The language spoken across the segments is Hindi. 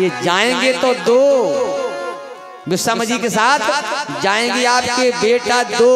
ये जाएंगे तो 2, विश्वामित्र जी के साथ जाएंगे आपके बेटा 2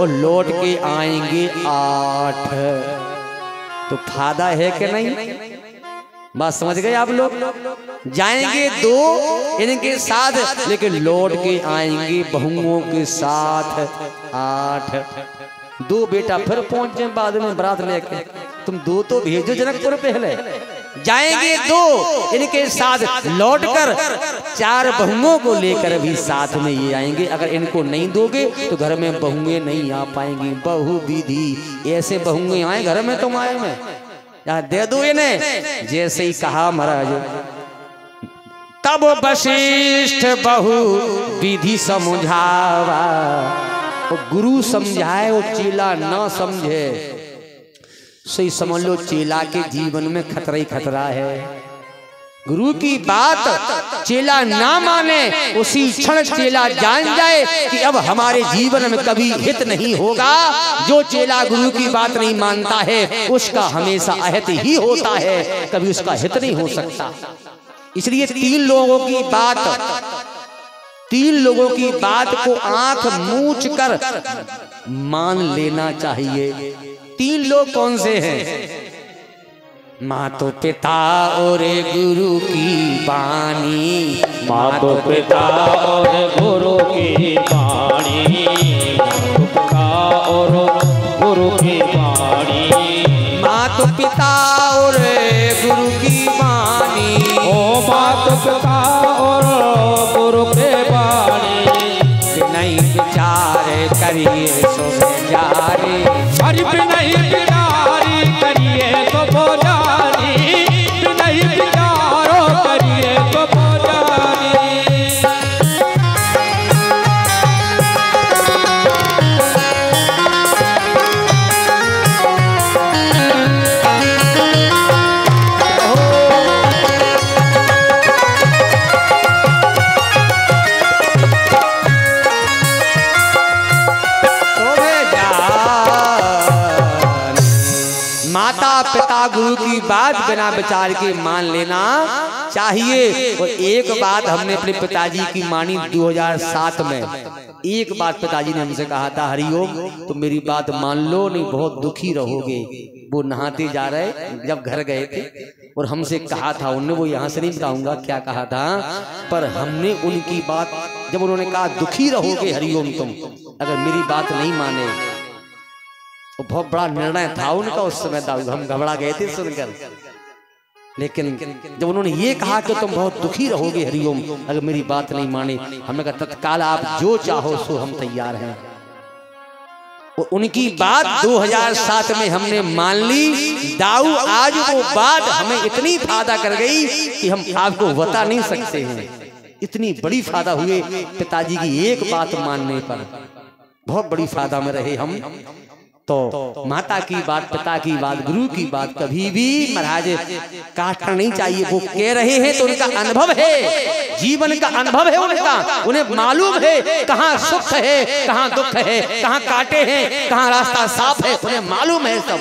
और लौट के आएंगे 8। तो फायदा है कि नहीं? बात समझ गए आप लोग? जाएंगे 2 इनके साथ, लेकिन लौट के आएंगे बहुओं के साथ 8। 2 बेटा फिर पहुंच जाए बाद में बारात लेके। तुम 2 तो भेजो जनकपुर पहले। जाएंगे 2 इनके साथ, लौटकर 4 बहुओं को लेकर भी साथ में ये आएंगे। अगर इनको नहीं दोगे तो घर में बहुएं नहीं आ पाएंगी। बहु विधि ऐसे बहुएं आए घर में, तुम आए में या दे दो इन्हें। जैसे ही कहा महाराज, तब वशिष्ठ बहु विधि समझावा। गुरु समझाए वो चेला न समझे, सही समझ लो चेला के जीवन में खतरा ही खतरा है। गुरु की बात चेला ना माने, उसी क्षण चेला जान जाए कि अब हमारे जीवन में कभी हित नहीं होगा। जो चेला गुरु की बात नहीं मानता है उसका हमेशा अहित ही होता है, कभी उसका हित नहीं हो सकता। इसलिए 3 लोगों की बात को आंख मूंछ कर मान लेना चाहिए। 3 लोग कौन से हैं? मातो पिता और गुरु की वाणी, मातो पिता और गुरु की वाणी, पिता और गुरु की वाणी, मातो पिता और गुरु की वाणी, ओ मातो पिता और गुरु के वाणी, नहीं विचार करिए सो जारी, हरि नहीं बिनारी करिए तो बोजारी, नहीं बिचारो करिए तो बोजारी। पिता गुरु की बात बिना विचार के मान लेना चाहिए। और एक बात हमने अपने पिताजी की मानी 2007 में। एक बात पिताजी ने हमसे कहा था, हरिओम तो मेरी बात मान लो, नहीं बहुत दुखी रहोगे। वो नहाते जा रहे जब घर गए थे और हमसे कहा था उन्होंने, वो यहाँ से नहीं बताऊंगा क्या कहा था, पर हमने उनकी बात जब उन्होंने कहा दुखी रहोगे हरिओम तुम अगर मेरी बात नहीं माने, वो बहुत बड़ा निर्णय था उनका उस समय। हम घबरा गए थे सुनकर, लेकिन जब उन्होंने ये कहा कि तुम बहुत दुखी रहोगे हरिओम अगर मेरी बात नहीं माने, हमने कहा तत्काल आप जो चाहो सो हम तैयार हैं। उनकी बात 2007 में हमने मान ली। दाऊ आज वो बात हमें इतनी फायदा कर गई कि हम आपको बता नहीं सकते हैं। इतनी बड़ी फायदा हुए पिताजी की एक बात मानने पर, बहुत बड़ी फायदा में रहे हम। तो माता की बात, पिता की बात, गुरु की बात कभी भी महाराज काटना नहीं चाहिए। वो कह रहे हैं तो उनका अनुभव है, जीवन का अनुभव है उनका, उन्हें मालूम है कहाँ सुख है, कहाँ दुख है, कहाँ कांटे हैं, कहाँ रास्ता साफ है, उन्हें मालूम है सब।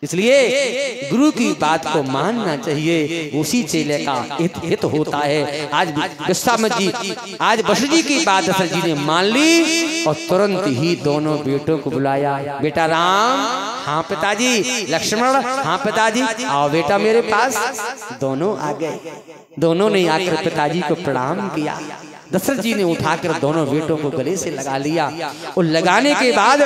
इसलिए गुरु की बात को मानना चाहिए, उसी चेले का हित होता है। आज विश्वामित्र जी, आज वशिष्ठ जी की बात दशरथ जी ने मान ली और तुरंत ही दोनों बेटों को बुलाया। बेटा राम, हाँ पिताजी। लक्ष्मण, हाँ पिताजी। आओ बेटा मेरे पास। दोनों आ गए। दोनों ने आकर पिताजी को प्रणाम किया। दशरथ जी ने उठाकर दोनों बेटों को गले से लगा लिया और लगाने के बाद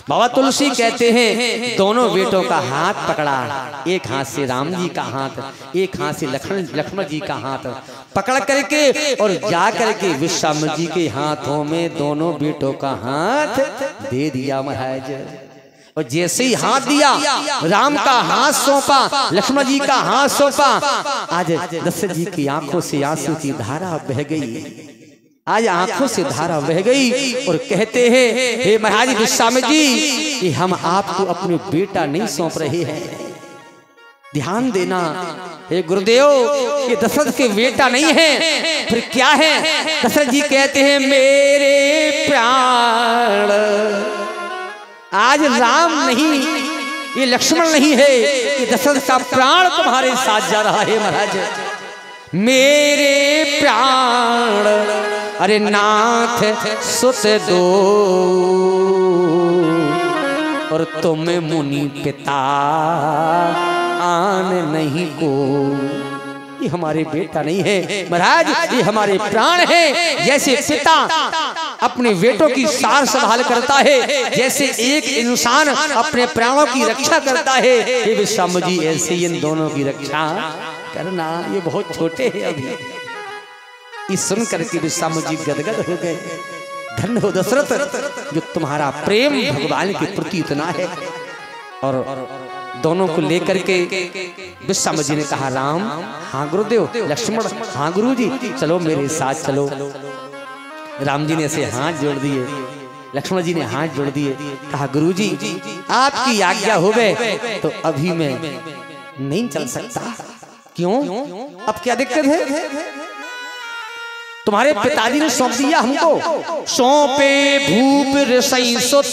बाबा तुलसी कहते हैं दोनों बेटों का हाथ पकड़ा। एक हाथ से राम जी का हाथ, एक हाथ से लक्ष्मण जी का हाथ पकड़ करके और जा करके विश्वामित्र जी के हाथों में दोनों बेटों का हाथ दे दिया महाराज। और जैसे ही हाथ दिया, राम का हाथ सौंपा, लक्ष्मण जी का हाथ सौंपा, आज दशरथ जी की आंखों से आंसू की धारा बह गई। आज आंखों से धारा बह गई और कहते हैं, हे महाराज विश्वामित्र जी, कि हम आपको अपने बेटा नहीं सौंप रहे हैं, ध्यान देना। हे गुरुदेव, ये दशरथ के बेटा नहीं है, फिर क्या है? दशरथ जी कहते हैं, मेरे प्राण, आज राम नहीं, ये लक्ष्मण नहीं है, ये दशरथ का प्राण तुम्हारे साथ जा रहा है महाराज। मेरे प्राण अरे नाथ सुत दो, और तुम मुनि पिता आन नहीं को। ये हमारे बेटा नहीं है महाराज, ये हमारे प्राण है। जैसे पिता अपने बेटों की सार संभाल करता है, जैसे एक इंसान अपने प्राणों की रक्षा करता है, ये विश्वामित्र जी ऐसे इन दोनों की रक्षा करना। ये बहुत छोटे हैं अभी। ये सुन करके विश्वामित्र जी गदगद हो गए। धन्य हो दशरथ जो तुम्हारा प्रेम भगवान के प्रति इतना है। और दोनों को लेकर के विश्वामित्र जी ने कहा, राम हाँ गुरुदेव, लक्ष्मण हाँ गुरु जी, चलो मेरे साथ चलो। राम जी ने ऐसे हाथ जोड़ दिए, लक्ष्मण जी ने हाथ जोड़ दिए। कहा गुरु जी आपकी आज्ञा हो गए तो अभी मैं नहीं चल सकता। क्यों? अब क्या दिक्कत है? तुम्हारे पिताजी ने सौंप दिया हमको, सौंपे भूप ऋषि सुत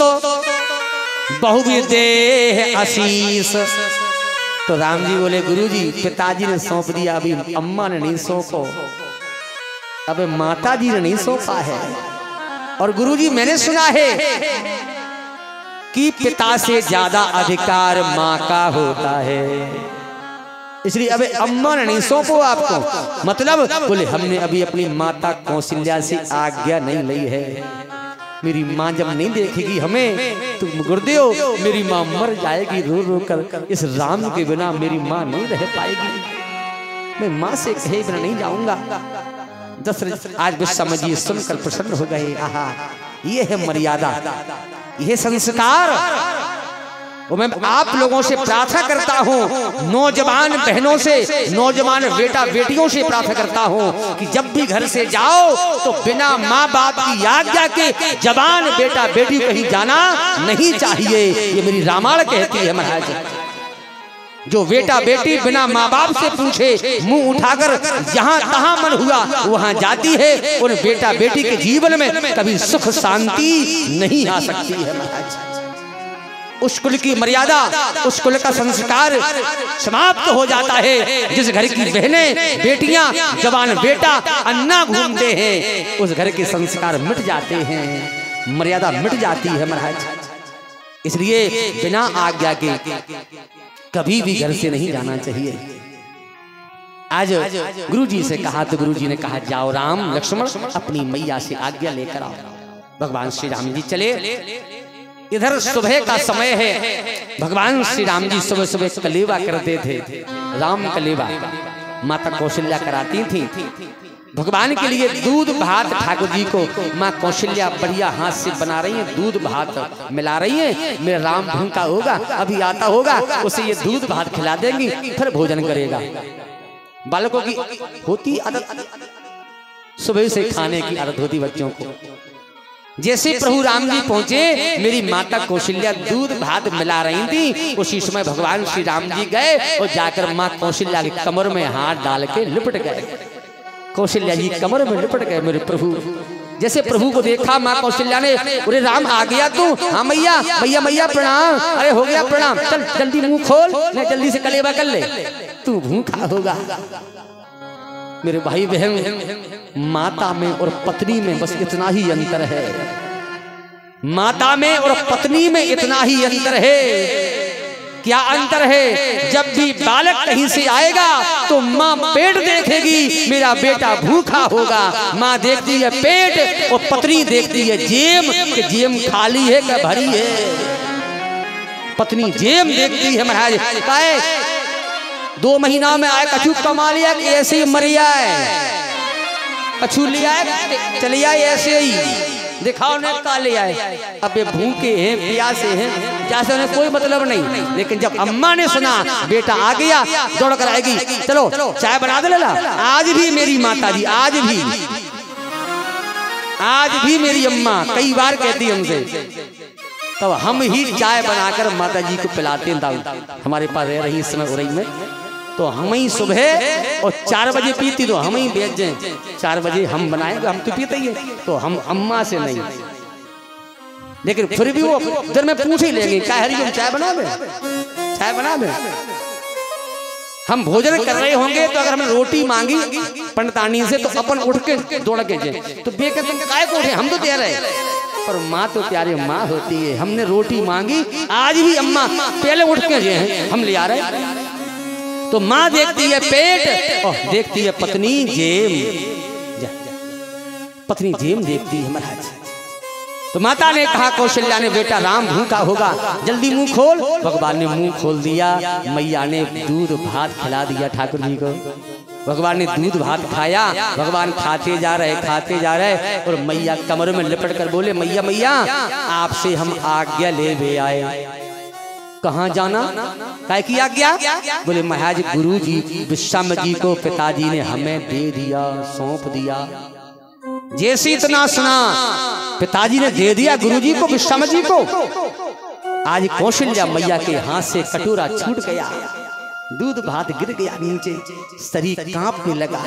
बहुविदेह आशीष। तो राम जी बोले गुरु जी पिताजी ने सौंप दिया, अभी अम्मा ने नहीं सौंपो, अब माता जी ने नहीं सौंपा है। और गुरु जी मैंने सुना है कि पिता से ज्यादा अधिकार माँ का होता है, इसलिए अबे अम्मा ने नहीं सौंपो आपको। मतलब बोले हमने अभी अपनी माता कौशल्या से आज्ञा नहीं ली है, मेरी माँ जब नहीं देखेगी हमें तो गुरुदेव मेरी माँ मर जाएगी रो रो कर। इस राम के बिना मेरी माँ नहीं रह पाएगी, मैं माँ से कहे बिना नहीं जाऊंगा। दशरथ आज विश्वामित्र जी सुनकर प्रसन्न हो गए। आहा, ये है मर्यादा, ये संस्कार। वो मैं आप लोगों से प्रार्थना करता हूँ, नौजवान बहनों से, नौजवान बेटा बेटियों से प्रार्थना करता हूँ कि जब भी घर से जाओ तो बिना माँ बाप की आज्ञा के जवान बेटा बेटी कहीं जाना नहीं चाहिए। ये मेरी रामायण कहती है महाराज। जो बेटा बेटी बिना माँ बाप से पूछे मुंह उठाकर जहाँ तहाँ मन हुआ वहाँ जाती है, उन बेटा बेटी के जीवन में कभी सुख शांति नहीं आ सकती है महाराज। उस कुल की मर्यादा, उस कुल का संस्कार समाप्त हो जाता है। जिस घर की बहनें बेटियां जवान बेटा अन्ना घूमते हैं, उस घर के संस्कार मिट जाते हैं, मर्यादा मिट जाती है महाराज। इसलिए बिना आज्ञा के कभी भी घर से नहीं जाना चाहिए। आज गुरु जी से कहा तो गुरु जी ने कहा जाओ राम लक्ष्मण अपनी मैया से आज्ञा लेकर आओ। भगवान श्री राम जी चले। इधर सुबह का समय है, भगवान श्री राम जी सुबह सुबह कलेवा करते थे, राम कलेवा माता कौशल्या कराती थी। भगवान के लिए दूध भात ठाकुर जी को माँ कौशल्या बढ़िया हाथ से बना रही है, दूध भात मिला रही है। मेरा राम भूखा होगा, अभी आता होगा, उसे ये दूध भात खिला देंगी, फिर भोजन करेगा। बालकों की होती आदत, सुबह से खाने की आदत होती बच्चों को। जैसे प्रभु राम जी पहुंचे, मेरी माता कौशल्या दूध भात मिला रही थी, उसी समय भगवान श्री राम जी गए और जाकर माँ कौशल्या की कमर में हाथ डाल के लिपट गए। कौशल्या जी कमर में लिपट गए मेरे प्रभु। जैसे प्रभु को देखा माँ कौशल्या ने, अरे राम आ गया तू? हाँ मैया, मैया मैया प्रणाम। अरे हो गया प्रणाम, चल जल्दी मुंह खोल, नहीं जल्दी से कलेवा कर ले, तू भूखा होगा। मेरे भाई बहन, माता में और पत्नी में बस इतना ही अंतर है। माता में और पत्नी में इतना ही अंतर है। क्या अंतर है? जब भी बालक कहीं से आएगा तो माँ पेट देखेगी, मेरा बेटा भूखा होगा। माँ देखती है पेट और पत्नी देखती है जेब, कि जेब खाली है क्या भरी है। पत्नी जेब देखती है महाराज। काहे 2 महीना में आए कछू कमा लिया कि ऐसे ही मर जाए, कछू लिया है चले आए ऐसे ही, दिखाओ ने का ले आए। अब ये भूखे हैं प्यासे हैं, जैसे उन्हें कोई मतलब नहीं। लेकिन जब अम्मा ने सुना बेटा आ गया, दौड़ कर आएगी, चलो चाय बना दे लेला। आज भी मेरी माता जी, आज भी मेरी अम्मा कई बार कहती हमसे, तब हम ही चाय बनाकर माता जी को पिलाते हैं। हमारे पास रह रही इस समय उरई में, तो हम ही सुबह और 4 बजे पीती, तो हम ही बेच जाए 4 बजे हम बनाएंगे, हम तो पीते ही है, तो हम अम्मा से नहीं। लेकिन फिर भी वो इधर में पूछ ही लेंगे, क्या हरी हम चाय बना दे, चाय बना दे। हम भोजन कर रहे होंगे तो अगर हमने रोटी मांगी पंडितानी से तो अपन उठ के दौड़ के जाए तो बेकर तुम काय को उठे, हम तो तैयार है। पर माँ तो प्यारी माँ होती है, हमने रोटी मांगी आज भी अम्मा पहले उठ के जाए हम ले आ रहे। तो माँ देखती है पेट और देखती है पत्नी जेम, पत्नी जेम देखती है महाराज। तो माता ने कहा कौशल्या ने बेटा राम भूखा होगा, जल्दी मुंह खोल। भगवान ने मुंह खोल दिया, मैया ने दूध भात खिला दिया ठाकुर जी को। भगवान ने दूध भात खाया, भगवान खाते जा रहे और मैया कमर में लिपट कर बोले मैया मैया आपसे हम आज्ञा ले आए। कहाँ जाना, काय की आज्ञा? बोले महाराज गुरु जी विश्राम जी को पिताजी ने हमें दे दिया, सौंप दिया। जैसे इतना सुना पिताजी ने दे दिया गुरुजी को, विश्राम जी को। आज कौशल्या मैया के हाथ से कटोरा छूट गया, दूध भात गिर गया नीचे, शरीर कांपने लगा।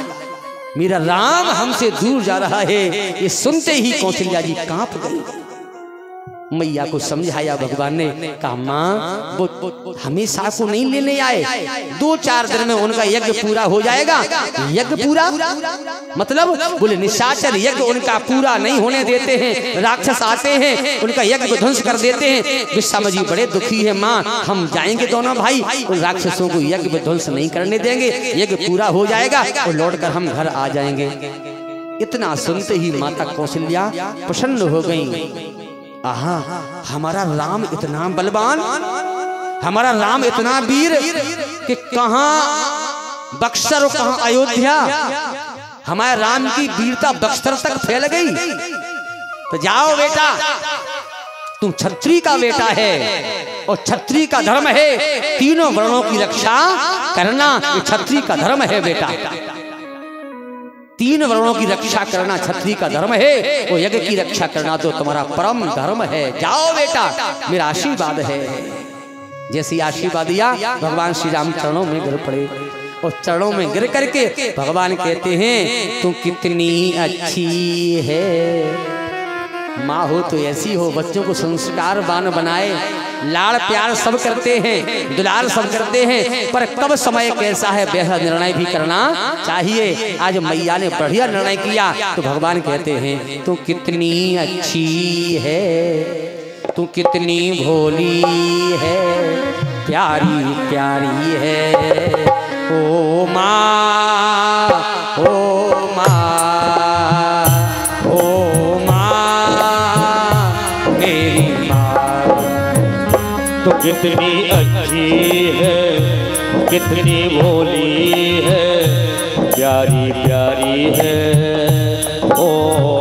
मेरा राम हमसे दूर जा रहा है, ये सुनते ही कौशल्या जी कांप गई। मैया को समझाया भगवान ने, कहा माँ वो हमेशा को नहीं लेने आए, 2-4 दिन में उनका यज्ञ पूरा हो जाएगा। यज्ञ पूरा मतलब? बोले निशाचर यज्ञ उनका पूरा नहीं होने देते हैं, राक्षस आते हैं उनका यज्ञ ध्वंस कर देते हैं। विश्राम जी बड़े दुखी है माँ, हम जाएंगे दोनों भाई, उन राक्षसों को यज्ञ ध्वंस नहीं करने देंगे, यज्ञ पूरा हो जाएगा और लौटकर हम घर आ जाएंगे। इतना सुनते ही माता कौशल्या प्रसन्न हो गई। आहा, हमारा राम इतना बलवान, हमारा राम इतना वीर कि कहां बक्सर और कहां अयोध्या, हमारे राम की वीरता बक्सर तक फैल गई। तो जाओ बेटा, तुम क्षत्रिय का बेटा है और क्षत्रिय का धर्म है तीनों वर्णों की रक्षा करना, ये क्षत्रिय का धर्म है बेटा। 3 वर्णों की रक्षा करना क्षत्रिय का धर्म है, वो यज्ञ की रक्षा करना तो तुम्हारा परम धर्म है। जाओ बेटा, मेरा आशीर्वाद है। जैसे आशीर्वाद दिया भगवान श्री राम चरणों में गिर पड़े और चरणों में गिर करके भगवान कहते हैं तू कितनी अच्छी है। माँ हो तो ऐसी हो, बच्चों को संस्कारवान बनाए, लाड़ प्यार सब करते हैं, दुलार सब करते हैं, पर कब समय कैसा है वैसा निर्णय भी करना चाहिए। आज मैया ने बढ़िया निर्णय किया तो भगवान कहते हैं तू कितनी अच्छी है, तू कितनी भोली है, प्यारी प्यारी है। ओ माँ, ओ माँ, तो कितनी अच्छी है, कितनी भोली है, प्यारी प्यारी है। ओ